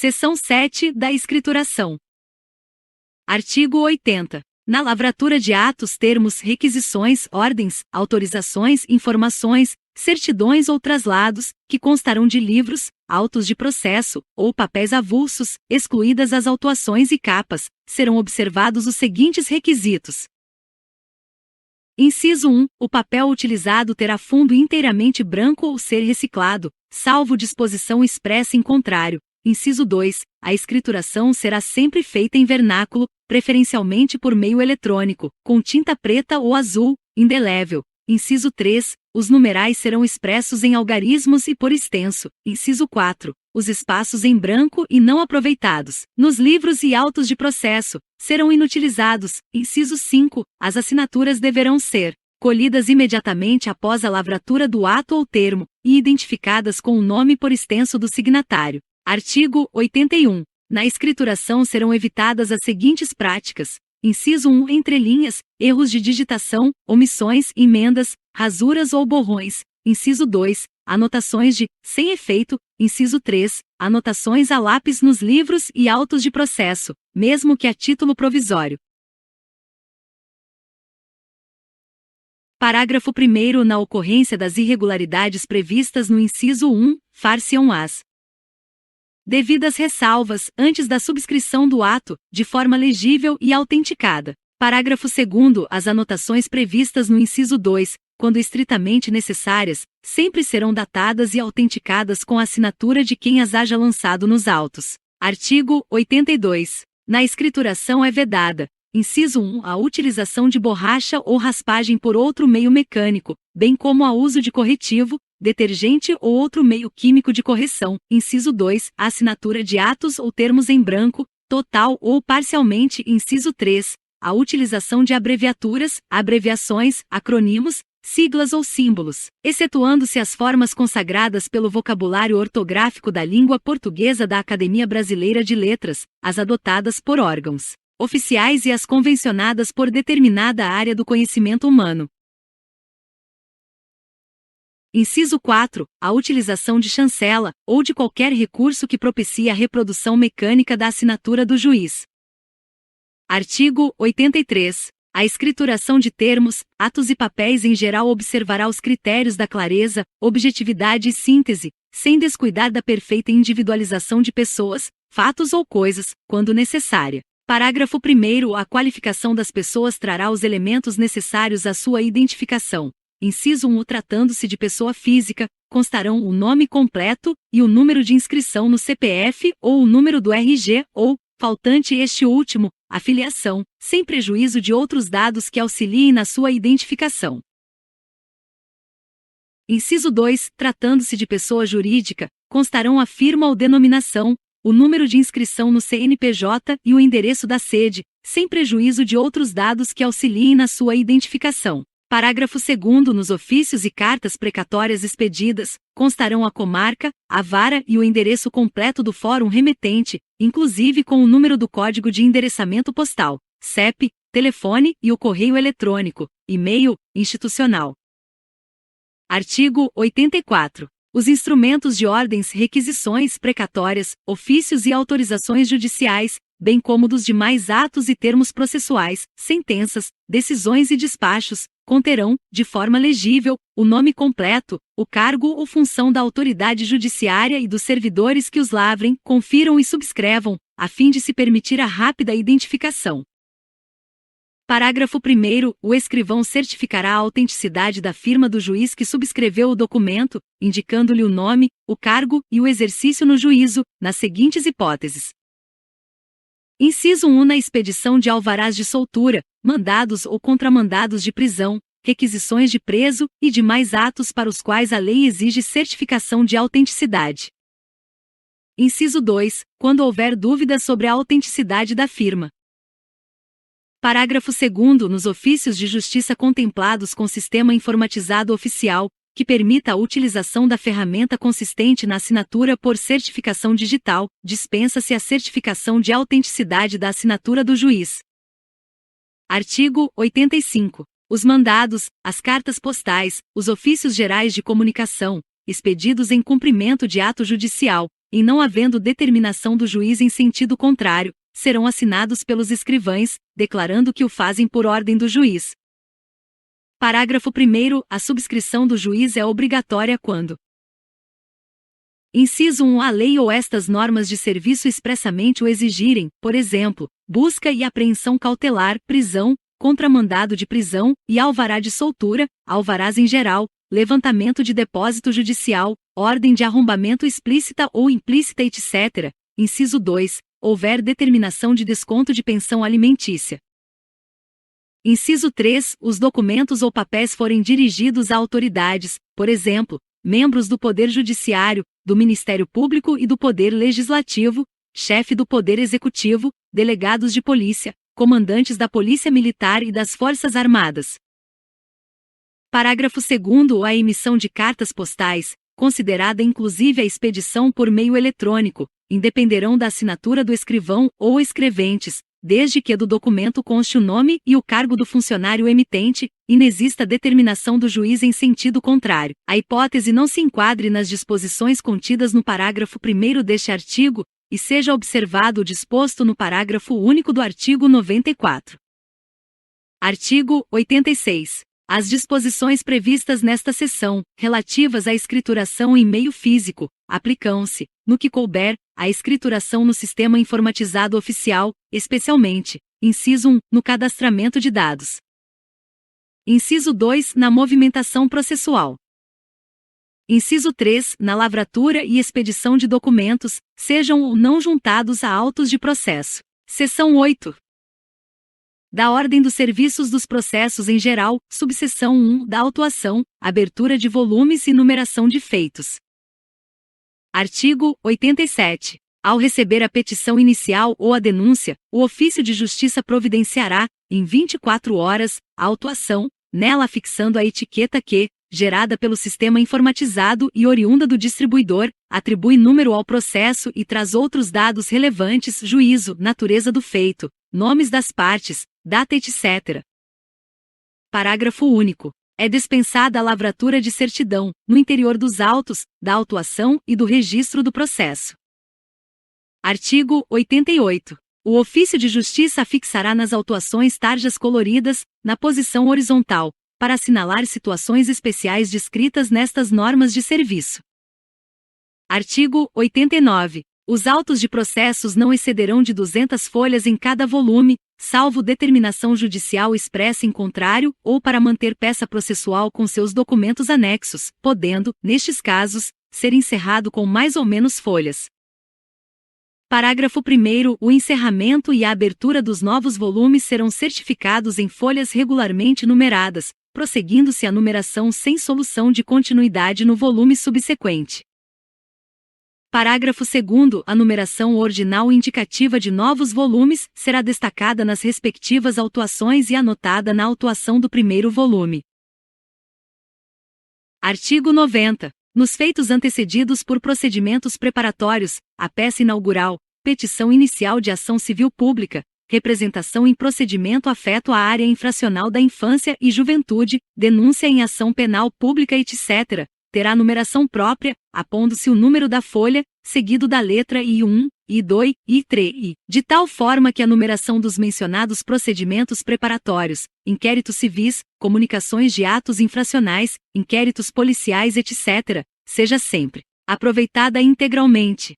Seção 7 da Escrituração. Artigo 80. Na lavratura de atos, termos, requisições, ordens, autorizações, informações, certidões ou traslados, que constarão de livros, autos de processo, ou papéis avulsos, excluídas as autuações e capas, serão observados os seguintes requisitos. Inciso 1. O papel utilizado terá fundo inteiramente branco ou ser reciclado, salvo disposição expressa em contrário. Inciso 2. A escrituração será sempre feita em vernáculo, preferencialmente por meio eletrônico, com tinta preta ou azul, indelével. Inciso 3. Os numerais serão expressos em algarismos e por extenso. Inciso 4. Os espaços em branco e não aproveitados, nos livros e autos de processo, serão inutilizados. Inciso 5. As assinaturas deverão ser colhidas imediatamente após a lavratura do ato ou termo, e identificadas com o nome por extenso do signatário. Artigo 81. Na escrituração serão evitadas as seguintes práticas. Inciso 1. Entrelinhas, erros de digitação, omissões, emendas, rasuras ou borrões. Inciso 2. Anotações de, sem efeito. Inciso 3. Anotações a lápis nos livros e autos de processo, mesmo que a título provisório. Parágrafo 1º. Na ocorrência das irregularidades previstas no inciso 1, far-se-ão as devidas ressalvas, antes da subscrição do ato, de forma legível e autenticada. Parágrafo 2º. As anotações previstas no inciso 2, quando estritamente necessárias, sempre serão datadas e autenticadas com a assinatura de quem as haja lançado nos autos. Artigo 82. Na escrituração é vedada: inciso 1. A utilização de borracha ou raspagem por outro meio mecânico, bem como a uso de corretivo, detergente ou outro meio químico de correção. Inciso 2. A assinatura de atos ou termos em branco, total ou parcialmente. Inciso 3. A utilização de abreviaturas, abreviações, acrônimos, siglas ou símbolos, excetuando-se as formas consagradas pelo vocabulário ortográfico da língua portuguesa da Academia Brasileira de Letras, as adotadas por órgãos oficiais e as convencionadas por determinada área do conhecimento humano. Inciso 4. A utilização de chancela, ou de qualquer recurso que propicie a reprodução mecânica da assinatura do juiz. Artigo 83. A escrituração de termos, atos e papéis em geral observará os critérios da clareza, objetividade e síntese, sem descuidar da perfeita individualização de pessoas, fatos ou coisas, quando necessária. Parágrafo 1º. A qualificação das pessoas trará os elementos necessários à sua identificação. Inciso 1. Tratando-se de pessoa física, constarão o nome completo e o número de inscrição no CPF ou o número do RG ou, faltante este último, a filiação, sem prejuízo de outros dados que auxiliem na sua identificação. Inciso 2. Tratando-se de pessoa jurídica, constarão a firma ou denominação, o número de inscrição no CNPJ e o endereço da sede, sem prejuízo de outros dados que auxiliem na sua identificação. Parágrafo 2º. Nos ofícios e cartas precatórias expedidas, constarão a comarca, a vara e o endereço completo do fórum remetente, inclusive com o número do código de endereçamento postal, CEP, telefone e o correio eletrônico, e-mail, institucional. Artigo 84. Os instrumentos de ordens, requisições precatórias, ofícios e autorizações judiciais, bem como dos demais atos e termos processuais, sentenças, decisões e despachos, conterão, de forma legível, o nome completo, o cargo ou função da autoridade judiciária e dos servidores que os lavrem, confiram e subscrevam, a fim de se permitir a rápida identificação. Parágrafo 1º. O escrivão certificará a autenticidade da firma do juiz que subscreveu o documento, indicando-lhe o nome, o cargo e o exercício no juízo, nas seguintes hipóteses. Inciso 1. Na expedição de alvarás de soltura, mandados ou contramandados de prisão, requisições de preso e demais atos para os quais a lei exige certificação de autenticidade. Inciso 2. Quando houver dúvidas sobre a autenticidade da firma. Parágrafo 2º. Nos ofícios de justiça contemplados com sistema informatizado oficial, que permita a utilização da ferramenta consistente na assinatura por certificação digital, dispensa-se a certificação de autenticidade da assinatura do juiz. Artigo 85. Os mandados, as cartas postais, os ofícios gerais de comunicação, expedidos em cumprimento de ato judicial, em não havendo determinação do juiz em sentido contrário, serão assinados pelos escrivães, declarando que o fazem por ordem do juiz. Parágrafo 1º. A subscrição do juiz é obrigatória quando: Inciso 1. A lei ou estas normas de serviço expressamente o exigirem, por exemplo, busca e apreensão cautelar, prisão, contramandado de prisão e alvará de soltura, alvarás em geral, levantamento de depósito judicial, ordem de arrombamento explícita ou implícita, etc. Inciso 2. Houver determinação de desconto de pensão alimentícia. Inciso 3. Os documentos ou papéis forem dirigidos a autoridades, por exemplo, membros do Poder Judiciário, do Ministério Público e do Poder Legislativo, chefe do Poder Executivo, delegados de polícia, comandantes da Polícia Militar e das Forças Armadas. Parágrafo 2º. A emissão de cartas postais, considerada inclusive a expedição por meio eletrônico, independerão da assinatura do escrivão ou escreventes, desde que do documento conste o nome e o cargo do funcionário emitente, e inexista determinação do juiz em sentido contrário. A hipótese não se enquadre nas disposições contidas no parágrafo 1º deste artigo, e seja observado o disposto no parágrafo único do artigo 94. Artigo 86. As disposições previstas nesta seção, relativas à escrituração em meio físico, aplicam-se, no que couber, à escrituração no Sistema Informatizado Oficial, especialmente, inciso 1, no cadastramento de dados. Inciso 2, na movimentação processual. Inciso 3, na lavratura e expedição de documentos, sejam ou não juntados a autos de processo. Seção 8. Da ordem dos serviços dos processos em geral, subseção 1, da autuação, abertura de volumes e numeração de feitos. Artigo 87. Ao receber a petição inicial ou a denúncia, o ofício de justiça providenciará, em 24 horas, a autuação, nela afixando a etiqueta que, gerada pelo sistema informatizado e oriunda do distribuidor, atribui número ao processo e traz outros dados relevantes: juízo, natureza do feito, nomes das partes, data, etc. Parágrafo único. É dispensada a lavratura de certidão, no interior dos autos, da autuação e do registro do processo. Artigo 88. O ofício de justiça afixará nas autuações tarjas coloridas, na posição horizontal, para assinalar situações especiais descritas nestas normas de serviço. Artigo 89. Os autos de processos não excederão de 200 folhas em cada volume, salvo determinação judicial expressa em contrário, ou para manter peça processual com seus documentos anexos, podendo, nestes casos, ser encerrado com mais ou menos folhas. Parágrafo 1º. O encerramento e a abertura dos novos volumes serão certificados em folhas regularmente numeradas, prosseguindo-se a numeração sem solução de continuidade no volume subsequente. Parágrafo 2º. A numeração ordinal indicativa de novos volumes será destacada nas respectivas autuações e anotada na autuação do primeiro volume. Artigo 90. Nos feitos antecedidos por procedimentos preparatórios, a peça inaugural, petição inicial de ação civil pública, representação em procedimento afeto à área infracional da infância e juventude, denúncia em ação penal pública, etc., terá numeração própria, apondo-se o número da folha, seguido da letra I1, I2, I3, de tal forma que a numeração dos mencionados procedimentos preparatórios, inquéritos civis, comunicações de atos infracionais, inquéritos policiais, etc., seja sempre aproveitada integralmente.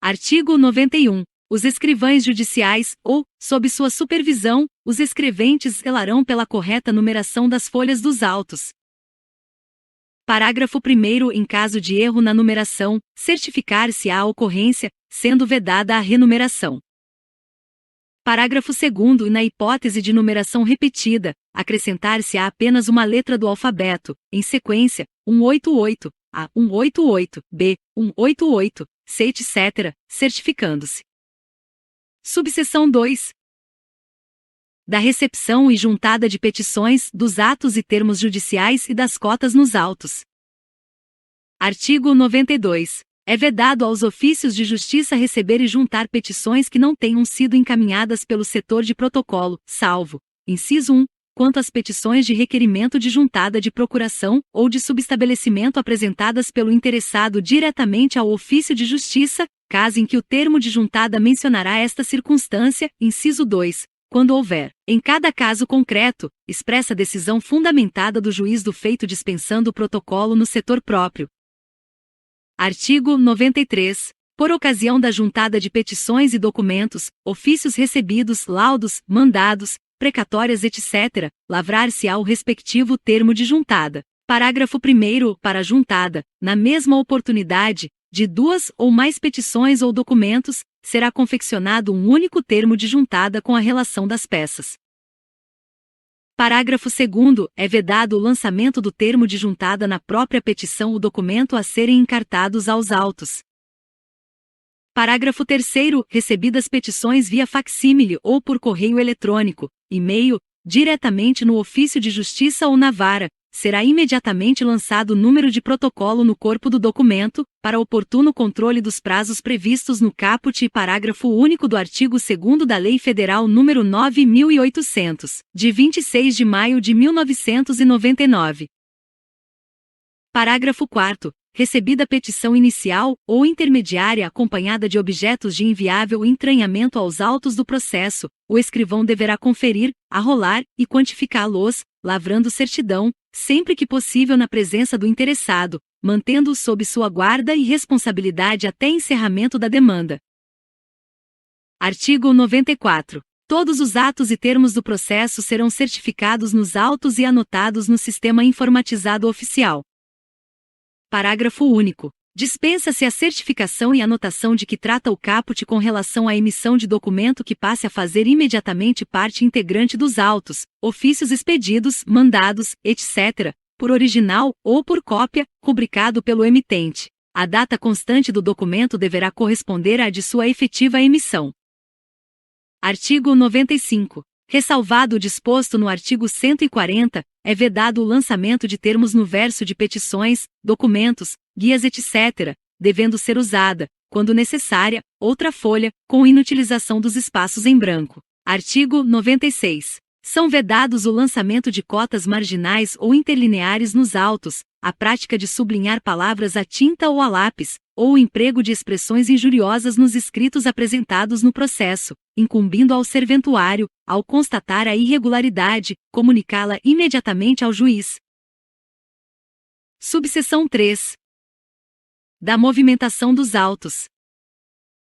Artigo 91. Os escrivães judiciais, ou, sob sua supervisão, os escreventes zelarão pela correta numeração das folhas dos autos. Parágrafo 1º. Em caso de erro na numeração, certificar-se-á a ocorrência, sendo vedada a renumeração. Parágrafo 2º. E na hipótese de numeração repetida, acrescentar-se-á apenas uma letra do alfabeto, em sequência, 188, A, 188, B, 188, C, etc., certificando-se. Subseção 2. Da recepção e juntada de petições, dos atos e termos judiciais e das cotas nos autos. Artigo 92. É vedado aos ofícios de justiça receber e juntar petições que não tenham sido encaminhadas pelo setor de protocolo, salvo, inciso 1, quanto às petições de requerimento de juntada de procuração ou de subestabelecimento apresentadas pelo interessado diretamente ao ofício de justiça, caso em que o termo de juntada mencionará esta circunstância, inciso 2, quando houver, em cada caso concreto, expressa decisão fundamentada do juiz do feito dispensando o protocolo no setor próprio. Artigo 93. Por ocasião da juntada de petições e documentos, ofícios recebidos, laudos, mandados, precatórias, etc., lavrar-se-á o respectivo termo de juntada. Parágrafo 1º. Para a juntada, na mesma oportunidade, de duas ou mais petições ou documentos, será confeccionado um único termo de juntada com a relação das peças. Parágrafo 2º. É vedado o lançamento do termo de juntada na própria petição ou documento a serem encartados aos autos. Parágrafo 3º. Recebidas petições via facsímile ou por correio eletrônico, e-mail, diretamente no ofício de justiça ou na vara, será imediatamente lançado o número de protocolo no corpo do documento, para oportuno controle dos prazos previstos no caput e parágrafo único do artigo 2º da Lei Federal nº 9.800, de 26 de maio de 1999. Parágrafo 4º. Recebida petição inicial ou intermediária acompanhada de objetos de inviável entranhamento aos autos do processo, o escrivão deverá conferir, arrolar e quantificá-los, lavrando certidão, sempre que possível na presença do interessado, mantendo-o sob sua guarda e responsabilidade até encerramento da demanda. Artigo 94. Todos os atos e termos do processo serão certificados nos autos e anotados no Sistema Informatizado Oficial. Parágrafo único. Dispensa-se a certificação e anotação de que trata o caput com relação à emissão de documento que passe a fazer imediatamente parte integrante dos autos, ofícios expedidos, mandados, etc., por original ou por cópia, rubricado pelo emitente. A data constante do documento deverá corresponder à de sua efetiva emissão. Artigo 95. Ressalvado o disposto no artigo 140, é vedado o lançamento de termos no verso de petições, documentos, guias, etc., devendo ser usada, quando necessária, outra folha, com inutilização dos espaços em branco. Artigo 96. São vedados o lançamento de cotas marginais ou interlineares nos autos, a prática de sublinhar palavras à tinta ou a lápis, ou o emprego de expressões injuriosas nos escritos apresentados no processo, incumbindo ao serventuário, ao constatar a irregularidade, comunicá-la imediatamente ao juiz. Subseção 3. Da movimentação dos autos.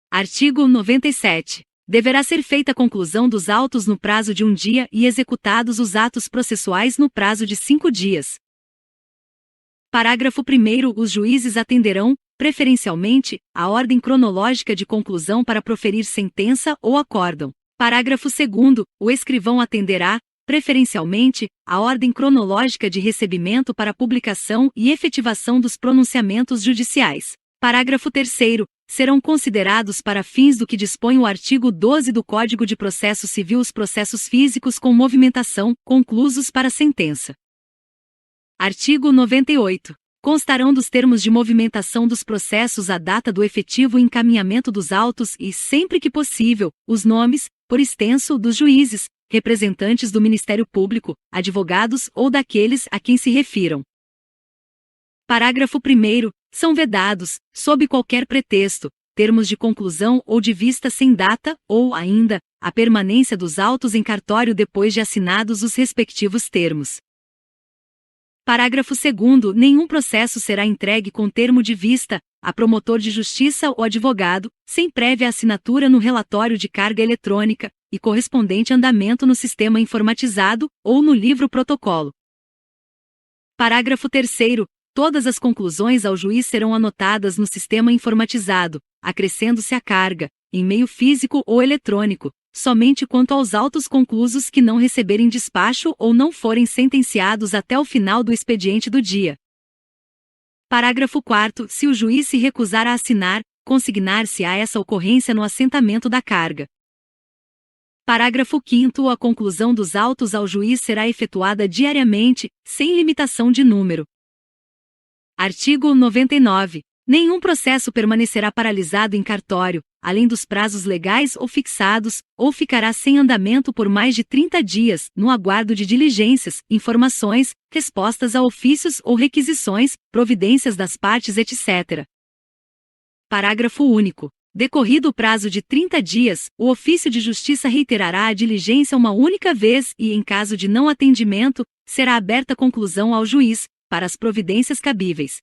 Artigo 97. Deverá ser feita a conclusão dos autos no prazo de 1 dia e executados os atos processuais no prazo de 5 dias. Parágrafo 1º. Os juízes atenderão, preferencialmente, a ordem cronológica de conclusão para proferir sentença ou acórdão. Parágrafo 2º. O escrivão atenderá, preferencialmente, a ordem cronológica de recebimento para publicação e efetivação dos pronunciamentos judiciais. Parágrafo 3º. Serão considerados para fins do que dispõe o artigo 12 do Código de Processo Civil os processos físicos com movimentação, conclusos para sentença. Artigo 98. Constarão dos termos de movimentação dos processos a data do efetivo encaminhamento dos autos e, sempre que possível, os nomes, por extenso, dos juízes, representantes do Ministério Público, advogados ou daqueles a quem se refiram. Parágrafo 1º. São vedados, sob qualquer pretexto, termos de conclusão ou de vista sem data, ou, ainda, a permanência dos autos em cartório depois de assinados os respectivos termos. Parágrafo 2º. Nenhum processo será entregue com termo de vista, a promotor de justiça ou advogado, sem prévia assinatura no relatório de carga eletrônica, e correspondente andamento no sistema informatizado, ou no livro-protocolo. Parágrafo 3º. Todas as conclusões ao juiz serão anotadas no sistema informatizado, acrescendo-se a carga, em meio físico ou eletrônico, somente quanto aos autos conclusos que não receberem despacho ou não forem sentenciados até o final do expediente do dia. Parágrafo 4º. Se o juiz se recusar a assinar, consignar-se-á essa ocorrência no assentamento da carga. Parágrafo 5º. A conclusão dos autos ao juiz será efetuada diariamente, sem limitação de número. Artigo 99. Nenhum processo permanecerá paralisado em cartório, além dos prazos legais ou fixados, ou ficará sem andamento por mais de 30 dias, no aguardo de diligências, informações, respostas a ofícios ou requisições, providências das partes, etc. Parágrafo único. Decorrido o prazo de 30 dias, o ofício de justiça reiterará a diligência uma única vez e, em caso de não atendimento, será aberta conclusão ao juiz, para as providências cabíveis.